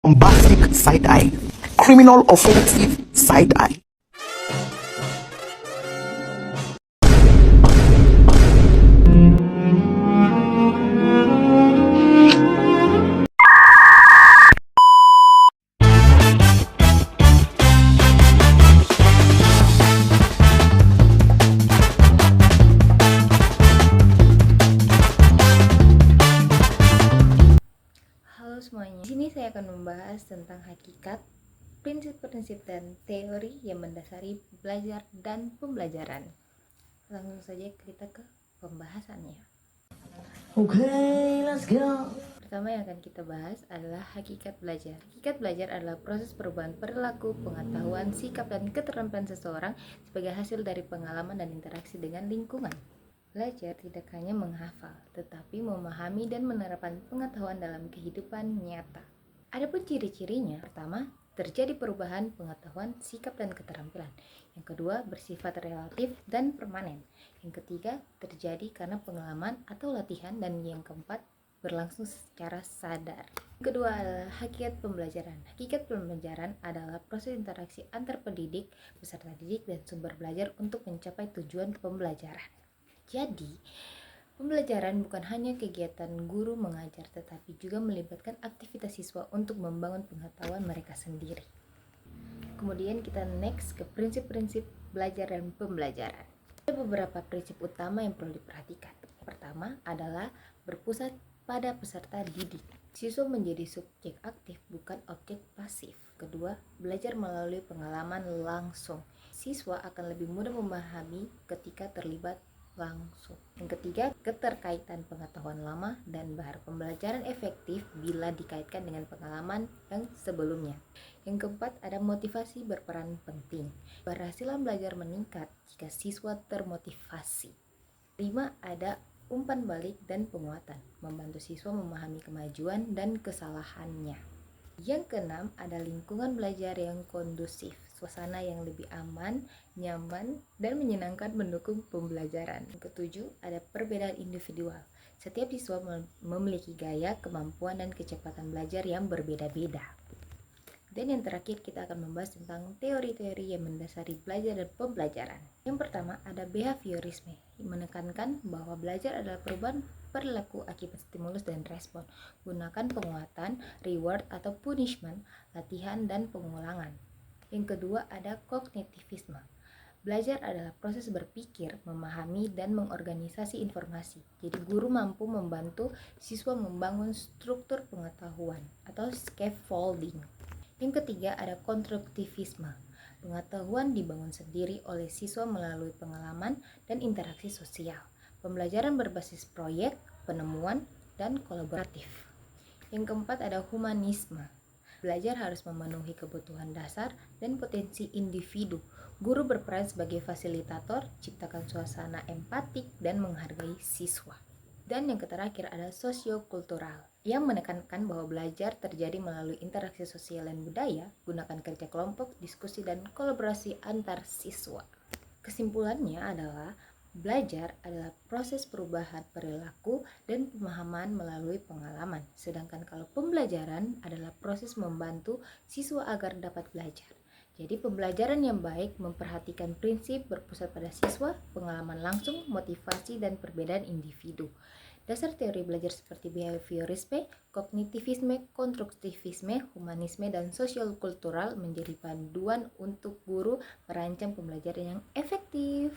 Bombastic side-eye, criminal offensive side-eye. Halo semuanya, di sini saya akan membahas tentang hakikat, prinsip-prinsip dan teori yang mendasari belajar dan pembelajaran. Langsung saja kita ke pembahasannya. Okay, let's go. Pertama yang akan kita bahas adalah hakikat belajar. Hakikat belajar adalah proses perubahan perilaku, pengetahuan, sikap, dan keterampilan seseorang sebagai hasil dari pengalaman dan interaksi dengan lingkungan. Belajar tidak hanya menghafal, tetapi memahami dan menerapkan pengetahuan dalam kehidupan nyata. Adapun ciri-cirinya, pertama, terjadi perubahan pengetahuan, sikap, dan keterampilan. Yang kedua, bersifat relatif dan permanen. Yang ketiga, terjadi karena pengalaman atau latihan. Dan yang keempat, berlangsung secara sadar. Yang kedua adalah hakikat pembelajaran. Hakikat pembelajaran adalah proses interaksi antar pendidik, peserta didik, dan sumber belajar untuk mencapai tujuan pembelajaran. Jadi, pembelajaran bukan hanya kegiatan guru mengajar, tetapi juga melibatkan aktivitas siswa untuk membangun pengetahuan mereka sendiri. Kemudian kita next ke prinsip-prinsip belajar dan pembelajaran. Ada beberapa prinsip utama yang perlu diperhatikan. Pertama adalah berpusat pada peserta didik. Siswa menjadi subjek aktif, bukan objek pasif. Kedua, belajar melalui pengalaman langsung. Siswa akan lebih mudah memahami ketika terlibat langsung. Yang ketiga, keterkaitan pengetahuan lama dan baru. Pembelajaran efektif bila dikaitkan dengan pengalaman yang sebelumnya. Yang keempat, ada motivasi berperan penting. Keberhasilan belajar meningkat jika siswa termotivasi. 5. Ada umpan balik dan penguatan, membantu siswa memahami kemajuan dan kesalahannya. Yang keenam, ada lingkungan belajar yang kondusif, suasana yang lebih aman, nyaman, dan menyenangkan mendukung pembelajaran. Yang ketujuh, ada perbedaan individual. Setiap siswa memiliki gaya, kemampuan, dan kecepatan belajar yang berbeda-beda. Dan yang terakhir, kita akan membahas tentang teori-teori yang mendasari belajar dan pembelajaran. Yang pertama, ada behaviorisme, menekankan bahwa belajar adalah perubahan perilaku akibat stimulus dan respon. Gunakan penguatan, reward atau punishment, latihan, dan pengulangan. Yang kedua, ada kognitivisme. Belajar adalah proses berpikir, memahami, dan mengorganisasi informasi. Jadi guru mampu membantu siswa membangun struktur pengetahuan atau scaffolding. Yang ketiga, ada konstruktivisme. Pengetahuan dibangun sendiri oleh siswa melalui pengalaman dan interaksi sosial. Pembelajaran berbasis proyek, penemuan, dan kolaboratif. Yang keempat, ada humanisme. Belajar harus memenuhi kebutuhan dasar dan potensi individu. Guru berperan sebagai fasilitator, ciptakan suasana empatik, dan menghargai siswa. Dan yang terakhir ada sosiokultural, yang menekankan bahwa belajar terjadi melalui interaksi sosial dan budaya, gunakan kerja kelompok, diskusi, dan kolaborasi antar siswa. Kesimpulannya adalah belajar adalah proses perubahan perilaku dan pemahaman melalui pengalaman, sedangkan kalau pembelajaran adalah proses membantu siswa agar dapat belajar. Jadi pembelajaran yang baik memperhatikan prinsip berpusat pada siswa, pengalaman langsung, motivasi, dan perbedaan individu. Dasar teori belajar seperti behaviorisme, kognitivisme, konstruktivisme, humanisme, dan sosial kultural menjadi panduan untuk guru merancang pembelajaran yang efektif.